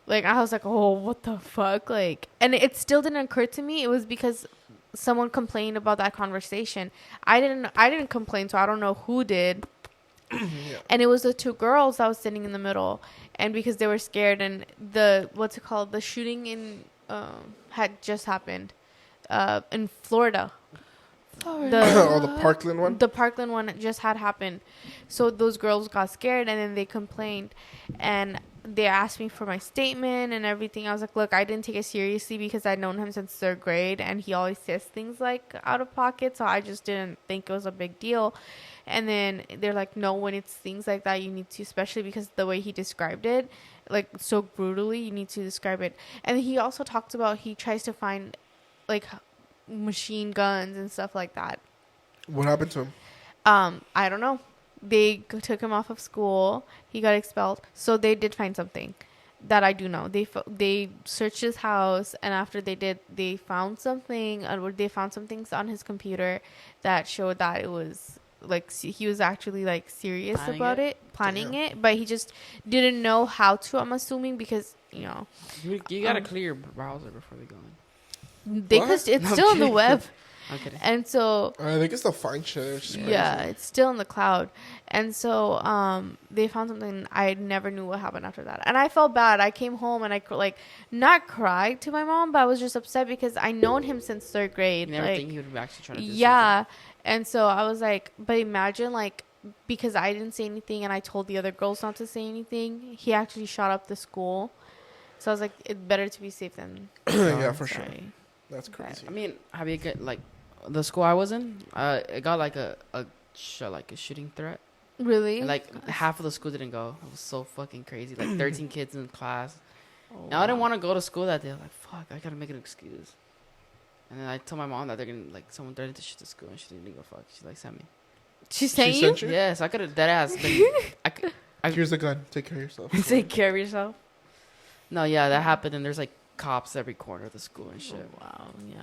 Like, I was like, oh, what the fuck? Like, and it still didn't occur to me. It was because someone complained about that conversation. I didn't complain, so I don't know who did. Yeah. And it was the 2 girls that was sitting in the middle, and because they were scared, and the shooting in had just happened in Florida. The Parkland one? The Parkland one just had happened. So those girls got scared, and then they complained, and they asked me for my statement and everything. I was like, look, I didn't take it seriously because I'd known him since 3rd grade, and he always says things like out of pocket, so I just didn't think it was a big deal. And then they're like, no, when it's things like that, you need to, especially because the way he described it, like so brutally, you need to describe it. And he also talked about he tries to find like machine guns and stuff like that. What happened to him? I don't know. They took him off of school. He got expelled. So they did find something. that I do know. They searched his house, and after they did, they found something, or they found some things on his computer that showed that it was like he was actually like serious Planning about it? planning Damn. it, but he just didn't know how to. I'm assuming because You gotta clear your browser before they go in. they What? could. It's No, still on the kidding. web, I'm kidding. and so. I think it's the fine shit. It's just crazy. Yeah, it's still in the cloud. And so they found something. I never knew what happened after that. And I felt bad. I came home and I like not cried to my mom, but I was just upset because I known him since third grade. You never like, think he would actually try to do yeah. And so I was like, but imagine like because I didn't say anything and I told the other girls not to say anything, he actually shot up the school. So I was like, it's better to be safe than Yeah, for sure. sorry. That's crazy. something. I mean, have you get like the school I was in? It got like a shooting threat. Really? And, like half of the school didn't go. It was so fucking crazy. Like 13 kids in class. Oh, And I didn't wow. want to go to school that day. I was like, fuck, I gotta make an excuse. And then I told my mom that they're gonna like someone threatened to shoot the school, and she didn't go fuck. She like sent me. She's saying She you? sent you? Yes, I could have dead ass. Like, Here's the gun. Take care of yourself. take care of yourself. No, yeah, that happened, and there's like cops every corner of the school and shit. Oh, wow, yeah.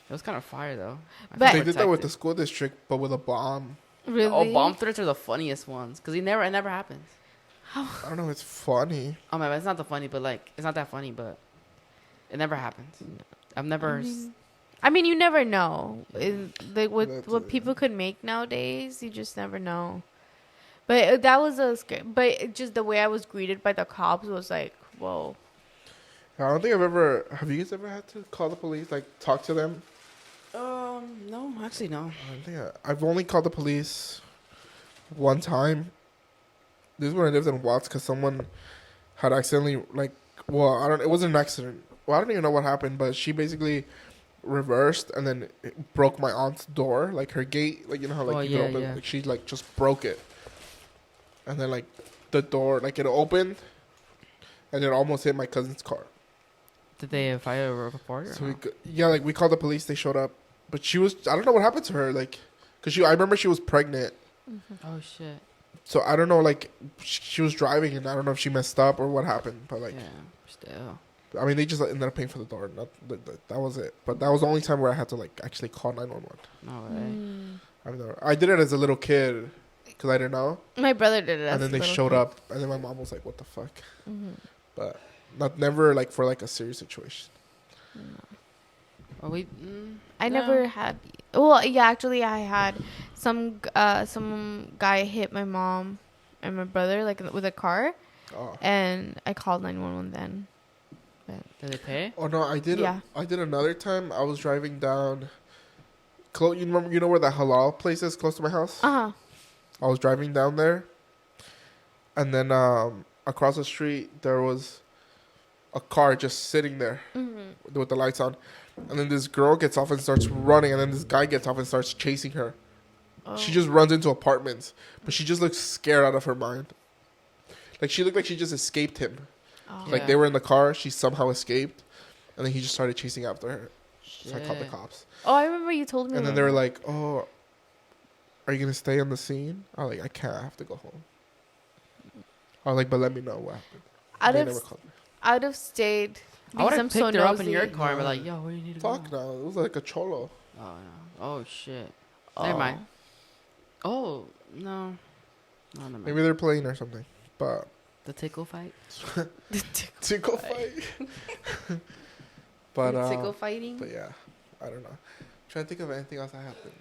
It was kind of fire though. I But- felt They did that with the protected. school district, but with a bomb. Really? Oh, bomb threats are the funniest ones because it never happens. I don't know. It's funny. Oh my, it's not the funny, but like it's not that funny, but it never happens. I've never. I mean, you never know. Like That's what it. people could make nowadays, you just never know. But that was a scary. But just the way I was greeted by the cops was like, whoa. I don't think I've ever. Have you guys ever had to call the police? Like talk to them? No, actually no. I don't think I've only called the police one time. This is when I lived in Watts because someone had accidentally like. Well, I don't. It wasn't an accident. Well, I don't even know what happened, but she basically reversed and then it broke my aunt's door, like her gate, like you know how like Oh, you can yeah, open. yeah. Like she like just broke it, and then like the door, like it opened, and it almost hit my cousin's car. Did they file a report? Or So no? like we called the police. They showed up, but she was. I don't know what happened to her. Like, cause I remember she was pregnant. Oh shit. So I don't know. Like, she was driving, and I don't know if she messed up or what happened. But like, Yeah. Still. I mean, they just ended up paying for the door. That was it. But that was the only time where I had to like actually call 911. No way. I did it as a little kid because I didn't know, My brother did it. and then they showed up, and then my mom was like, "What the fuck?" Mm-hmm. But never like for like a serious situation. Well, we. I no. never had. Well, yeah, actually, I had some guy hit my mom and my brother like with a car, Oh. and I called 911 then. Did they pay? Oh no, I did. Yeah. I did another time. I was driving down. You remember? You know where that halal place is close to my house? Uh huh. I was driving down there, and then across the street there was a car just sitting there Mm-hmm. with the lights on, and then this girl gets off and starts running, and then this guy gets off and starts chasing her. Oh. She just runs into apartments, but she just looks scared out of her mind. Like she looked like she just escaped him. Oh. Like Yeah. they were in the car, she somehow escaped, and then he just started chasing after her. Shit. So I called the cops. Oh, I remember you told me. And then about they were that. like, "Oh, are you gonna stay on the scene?" I was like, "I can't. I have to go home." I was like, "But let me know what happened." I'd They have, never called me. I'd have stayed. I would Because have I'm picked so her up in your nosy. car and be like, "Yo, where do you need to Fuck go?" no, it was like a cholo. Oh no. Oh shit. Oh. Never mind. Oh no. No, never mind. Maybe they're playing or something. But The tickle fight. tickle fight. but Tickle fighting. but yeah, I don't know. Trying to think of anything else that happened.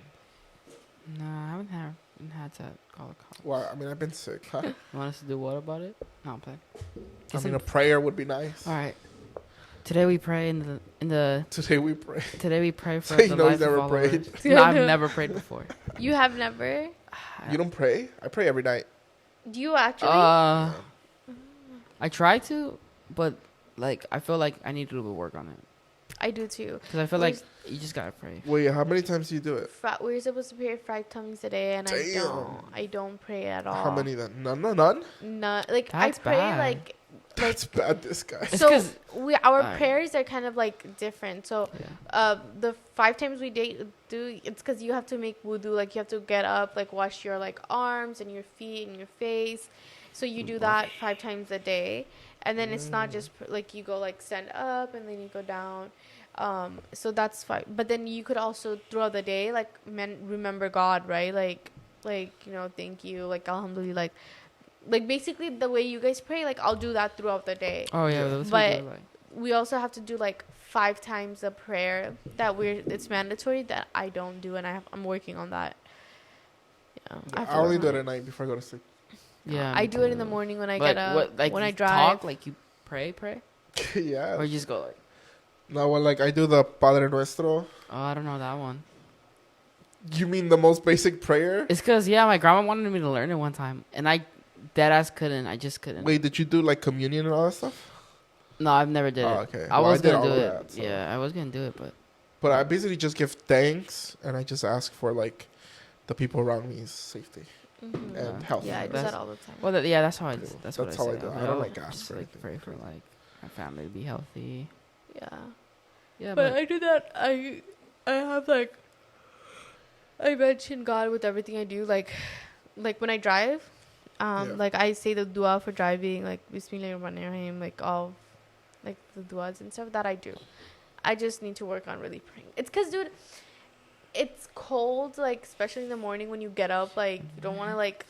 No, I haven't had to call a cop. Well, I mean, I've been sick. Huh? You want us to do what about it? No, I'm playing. I mean, a prayer would be nice. All right. Today we pray in the Today we pray. today we pray for So the you know he's life of never all prayed. others. No, I've never prayed before. You have never? You don't pray? I pray every night. Do you actually? I try to, but like I feel like I need to do a little work on it I do too. because I feel like you just gotta pray. Wait, how many times do you do it? We're supposed to pray 5 times a day, and Damn. I don't pray at all. How many then? None? Not like That's I pray bad. like That's bad, this guy. It's so 'cause- our Alright. prayers are kind of like different. So Yeah. the 5 times we do it's because you have to make wudu, like you have to get up, like wash your like arms and your feet and your face. So you do that 5 times a day, and then it's not just like you go like stand up and then you go down. So that's fine. But then you could also throughout the day like remember God, right? Like thank you, like alhamdulillah, like basically the way you guys pray, like I'll do that throughout the day. Oh yeah, that's but what we do, like. we also have to do like 5 times the prayer that it's mandatory that I don't do, and I'm working on that. Yeah, I only do it at night before I go to sleep. Yeah, I do it in the morning when I get up. What, like when I you drive. talk, like you pray, Yeah. or you just go like. No, well, like I do the Padre Nuestro. Oh, I don't know that one. You mean the most basic prayer? It's because my grandma wanted me to learn it one time, and I deadass couldn't. I just couldn't. Wait, did you do like communion and all that stuff? No, I've never did it. Okay. I Well, was did gonna all do of it. that, so. Yeah, I was gonna do it, But I basically just give thanks, and I just ask for like the people around me's safety and health. Yeah, I do that all the time. well, that's how I. Cool. That's That's what how I I say. do it. I don't like ask just for like anything. pray for like my family to be healthy. Yeah. Yeah, But I do that. I have like I mention God with everything I do. Like when I drive, like I say the dua for driving, like Bismillahirrahmanirrahim, like all, like the duas and stuff that I do. I just need to work on really praying. It's because, dude, it's cold. Like especially in the morning when you get up, like you don't want to like.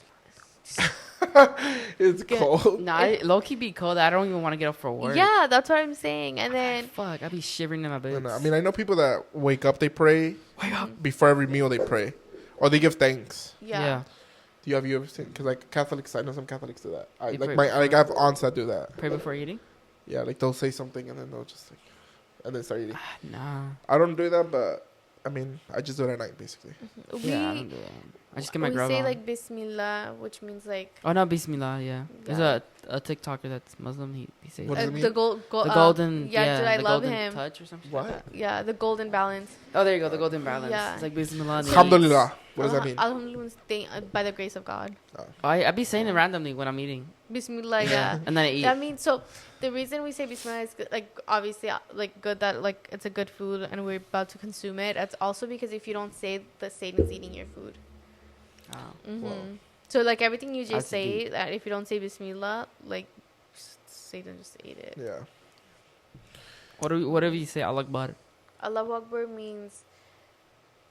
It's cold. Nah, low key be cold. I don't even want to get up for work. Yeah, that's what I'm saying. And then Fuck, I'd be shivering in my boots. I mean, I know people that wake up, they pray. Wake up. Before every meal, they pray, or they give thanks. yeah. Do you ever seen? Because like Catholics, I know some Catholics do that. I You like pray I have aunts that do that. Pray before eating? Yeah, like they'll say something and then they'll just like, and then start eating. Nah. I don't do that, but I mean, I just do it at night basically. Yeah, I don't do that. I just get my grub say on. like Bismillah, which means like Oh no, Bismillah. Yeah, there's Yeah. a TikToker that's Muslim. He says What does it mean? the the golden. yeah, dude, I the love golden him. touch or something. What? Like that. Yeah, the golden balance. Oh, there you go. The golden balance. Yeah. It's like Bismillah. and Alhamdulillah. What does that mean? Alhamdulillah, by the grace of God. I be saying it randomly when I'm eating, Bismillah, yeah. and then I eat. That means so. The reason we say Bismillah is good, like obviously like good that like it's a good food and we're about to consume it. It's also because if you don't say, the Satan's eating your food. Oh. Wow. So like everything you That's just say, that if you don't say Bismillah, like Satan just ate it. Yeah. Whatever you say, Allah Akbar. Allahu Akbar means,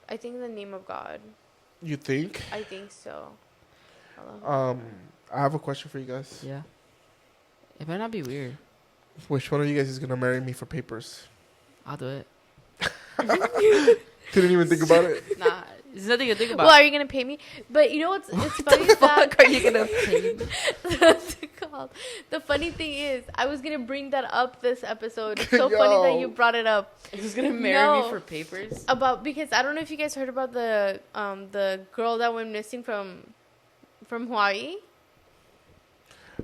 I think, the name of God. You think? I think so. Allahu I have a question for you guys. Yeah. It better not be weird. Which one of you guys is gonna marry me for papers? I'll do it. Didn't even think about it. Nah, there's nothing to think about. Well, are you gonna pay me? But you know what's it's funny is that Fuck, are you gonna pay me? What's it called? The funny thing is, I was gonna bring that up this episode. It's so funny that you brought it up. He's gonna marry me No. for papers? Because I don't know if you guys heard about the girl that went missing from Hawaii.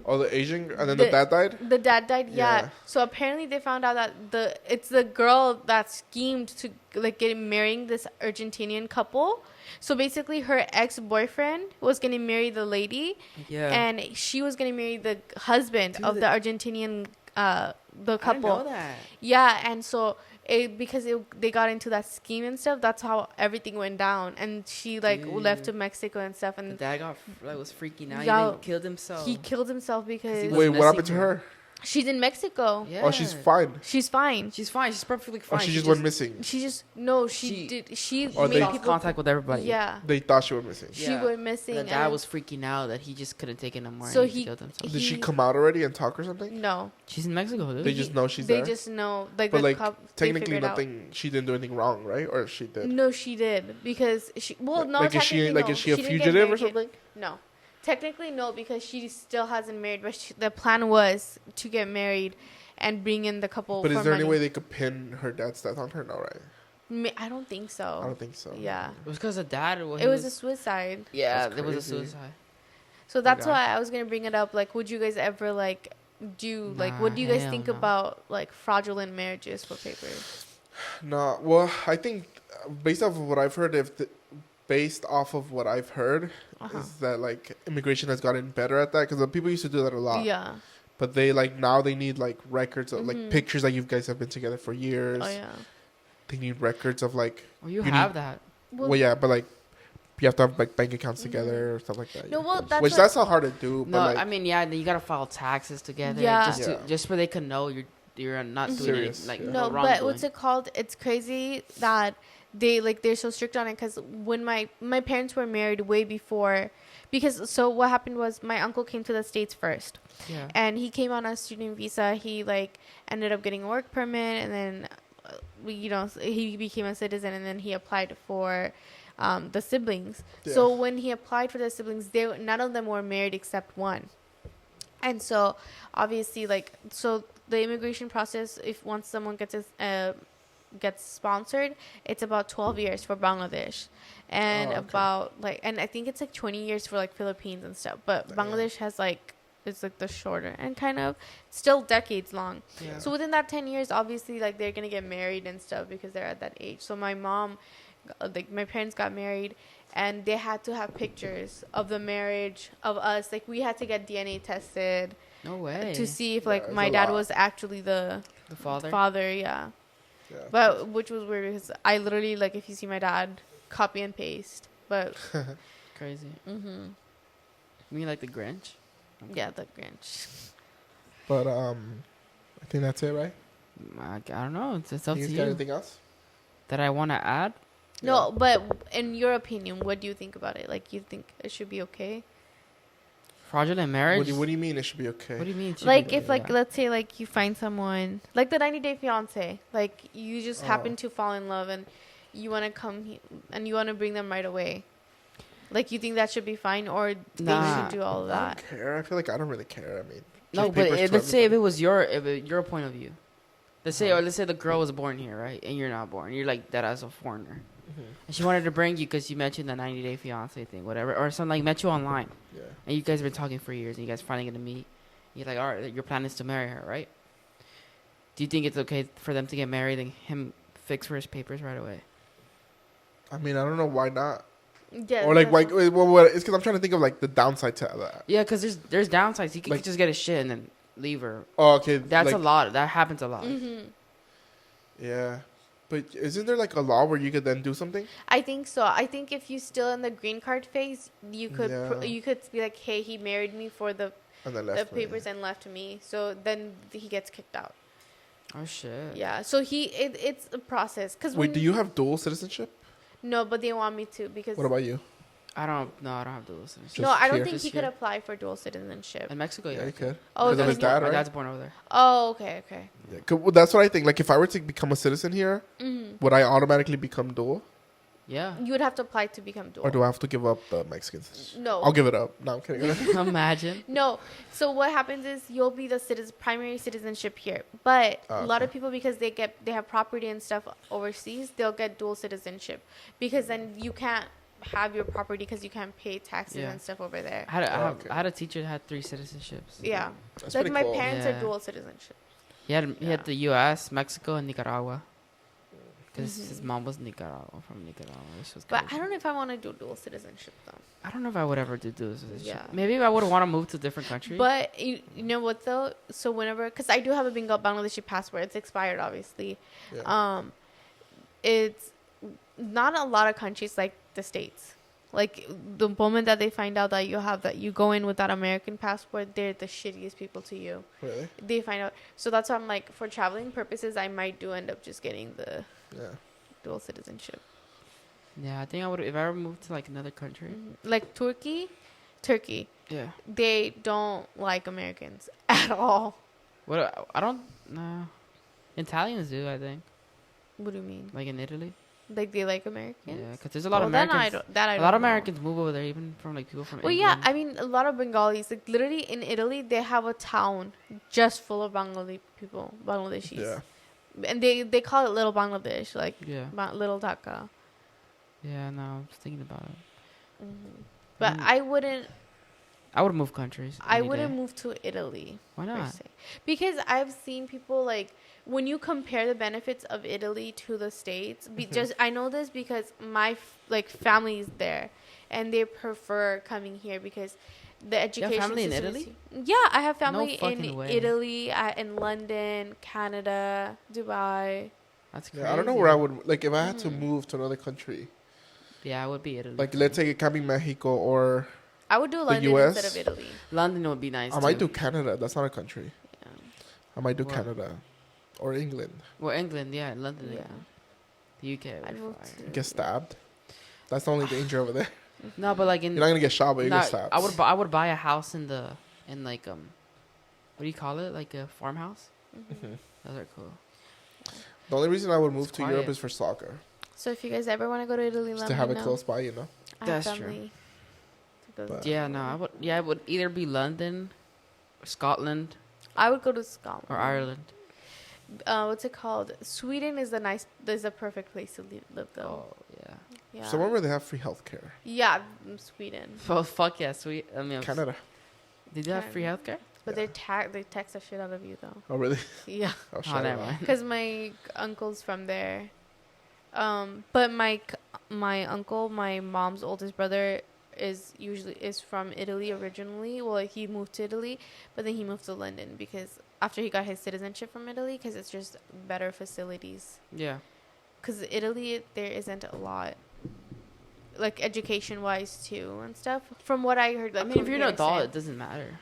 Oh, the Asian, and then the dad died. The dad died. Yeah. Yeah. So apparently they found out that it's the girl that schemed to like get marrying this Argentinian couple. So basically, her ex-boyfriend was gonna marry the lady, Yeah. and she was gonna marry the husband of the Argentinian the couple. I didn't know that. Yeah, and so they got into that scheme and stuff. That's how everything went down, and she left to Mexico and stuff. The And dad was freaking out. Yeah, He even killed himself. he killed himself because he was Wait, what happened to missing her? she's in Mexico. Yeah. Oh, she's fine. She's fine. She's fine. She's perfectly Oh, fine. she just went missing. She Or made they- lost contact with everybody. Yeah, They thought she went missing. she Yeah. went missing. The dad and- was freaking out that he just couldn't take it no more. So and he- killed himself. Did she He- come out already and talk or something? No, She's in Mexico, dude. They just know she's they there. just know But the like, they technically, figured out. nothing. She didn't do anything wrong, right? Or she did. No, she did because she. Well, no, Like, is she technically, like no. is she a didn't get fugitive or married yet. something? No, technically no, because she still hasn't married. But the plan was to get married and bring in the couple. But for is there money. any way they could pin her dad's death on her? No, right? I don't think so. I don't think so. Yeah, It was because of dad. Or it was a suicide. yeah. That's It was a crazy. suicide. So that's Okay. why I was gonna bring it up. Like, would you guys ever do Nah, what do you guys hell think no. about fraudulent marriages for papers? No. Well, I think based off of what I've heard, based off of what I've heard, is that immigration has gotten better at that because people used to do that a lot. Yeah. But they now they need records of pictures that you guys have been together for years. Oh yeah. They need records of Well, you You have need- that. well yeah, but you have to have like bank accounts together or stuff like that. No, yeah. well, that's Which what- that's not hard to do. No, but like, I mean, yeah, then you gotta file taxes together. Yeah. Just Yeah. just so they can know you're not doing Serious, anything, like yeah. No, wrongdoing. but what's it called? It's crazy that they're so strict on it because when my parents were married way before, because so what happened was my uncle came to the States first, Yeah. and he came on a student visa. He like ended up getting a work permit, and then he became a citizen, and then he applied for the siblings. Yeah. So when he applied for the siblings, none of them were married except one. And so obviously so the immigration process, if once someone gets sponsored, it's about 12 years for Bangladesh, and and I think it's like 20 years for like Philippines and stuff, but Yeah. Bangladesh has it's like the shorter and kind of still decades long. Yeah. So within that 10 years, obviously like they're gonna get married and stuff because they're at that age. So my mom, my parents got married, and they had to have pictures of the marriage of us. Like we had to get DNA tested No way. to see if Yeah, like it's my a dad lot. was actually the the father. father. Yeah. Yeah. But which was weird because I literally like if you see my dad, copy and paste. But Crazy. mhm. You mean like the Grinch? Yeah, the Grinch. But I think that's it, right? I don't know. It's up You to guys got you. anything else? That I want to add? No, but in your opinion, what do you think about it? Like, you think it should be okay? Fraudulent marriage? What do you mean it should be okay? What do you mean? it should Like, be- if like yeah. let's say like you find someone like the 90-day fiance, like you just Oh. happen to fall in love and you want to and you want to bring them right away. Like, you think that should be fine, or they Nah. should do all of I that? don't care. I feel like I don't really care. I mean, No, just but papers to let's say if everybody. it was your point of view. Let's say, Uh-huh. or let's say the girl was born here, right, and you're not born. You're like that as a foreigner, Mhm. and she wanted to bring you because you mentioned the 90-day fiance thing, whatever, or something like met you online, Yeah. and you guys have been talking for years, and you guys finally get to meet. You're like, all right, your plan is to marry her, right? Do you think it's okay for them to get married and him fix for his papers right away? I mean, I don't know why not. Yeah. Or like, that's- what? It's because I'm trying to think of like the downside to that. Yeah, because there's downsides. He could Like- just get his shit and then leave her. Oh, okay. That's like, a lot. That happens a lot. Mhm. Yeah, but isn't there like a law where you could then do something? I think so. I think if you still in the green card phase, you could Yeah. you could be like, hey, he married me for the And then left me. papers and left me. So then he gets kicked out. Oh shit. Yeah. So it's a process. Wait, do you have dual citizenship? No, but they want me to because What about you? I don't have dual citizenship. no, I don't here? think Just he could here? apply for dual citizenship. In Mexico, Yeah, yeah. you could. Oh, Because of his can you? dad, My right? dad's born over there. Oh, okay. Yeah, well, that's what I think. Like, if I were to become a citizen here, Mm-hmm. would I automatically become dual, Yeah. You would have to apply to become dual. or do I have to give up the Mexican citizenship? No. I'll give it up. No, I'm kidding. Imagine. No. So what happens is you'll be the primary citizenship here, but Oh, a lot okay. of people, because they have property and stuff overseas, they'll get dual citizenship because then you can't have your property because you can't pay taxes Yeah. and stuff over there. Okay. I had a teacher that had 3 citizenships. Yeah. That's Like pretty my cool. parents Yeah. are dual citizenship. He had Yeah. the U.S., Mexico, and Nicaragua. Because Mhm. his mom was from Nicaragua. This was But crazy. I don't know if I want to do dual citizenship though. I don't know if I would ever do citizenship. Yeah. Maybe I would want to move to a different country. But you know what though? So whenever, because I do have a Bangladeshi passport, it's expired obviously. Yeah. It's not a lot of countries like the States. Like the moment that they find out that you go in with that American passport, they're the shittiest people to you. Really? They find out. So that's why I'm like, for traveling purposes, I might end up just getting the Yeah. dual citizenship. yeah, I think I would if I ever moved to like another country. Like Turkey, Yeah. they don't like Americans at all. What I don't know. Italians do, I think. What do you mean? Like in Italy. Like they like Americans? Yeah, because there's a lot of Well, then Americans. I A don't lot of know. Americans move over there, even from like people from Well, yeah, England. I mean, a lot of Bengalis. Like literally in Italy, they have a town just full of Bengali people, Bangladeshis, Yeah. and they call it Little Bangladesh, like Yeah. Little Dhaka. Yeah, no, I'm just thinking about it. But Mm. I would move countries. I wouldn't move to Italy. Why per not? se. Because I've seen people like when you compare the benefits of Italy to the States. Just I know this because my family is there, and they prefer coming here because the education. family in system is Italy? Yeah, I have family fucking in way. Italy, in London, Canada, Dubai. That's crazy. Yeah. I don't know where I would like if I had to move to another country. Yeah, it would be Italy. Like, let's say it can be Mexico or I would do London US? instead of Italy. London would be nice. I might too. do Canada. That's not a country. Yeah. I might do What? Canada or England. Well, England, yeah, London, Yeah. England. The UK. would I'd be move fire. to- Get stabbed. That's the only danger over there. No, but like in You're not gonna get shot, but you nah, get stabbed. I would buy a house in like what do you call it? Like a farmhouse. Mhm. Those are cool. The only reason I would move It's to Europe quiet. is for soccer, So if you guys ever want to go to Italy, just let to me have it know. close by, you know. I have That's true. family to go But- to. Yeah, no, I would. Yeah, it would either be London, or Scotland, I would go to Scotland or Ireland. What's it called? Sweden is the perfect place to live though. Oh yeah. Yeah. Somewhere where they have free healthcare. Yeah, Sweden. Oh fuck yeah, sweet. I mean, Canada. Did you have free healthcare? But Yeah. they tax the shit out of you though. Oh really? Yeah. Oh, Oh, shut never up. mind. Because my uncle's from there. But my uncle, my mom's oldest brother, is from Italy originally. Well, he moved to Italy, but then he moved to London because after he got his citizenship from Italy, because it's just better facilities. Yeah. Because Italy, there isn't a lot, like education wise too and stuff. From what I heard, like I mean, if from you're an adult, hearsay. it doesn't matter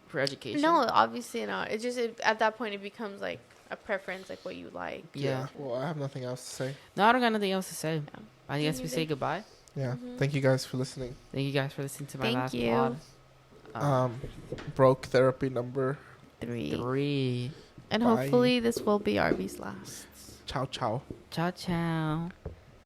for education. No, obviously not. It's just at that point it becomes like a preference, like what you like. Yeah. Well, I have nothing else to say. No, I don't got nothing else to say. Yeah. I guess we neither. say goodbye. Yeah. Mhm. Thank you guys for listening. Thank you guys for listening to my Thank last you. pod. Broke therapy number. 3. And Bye. hopefully this will be Arby's last. Ciao, ciao. Ciao, ciao.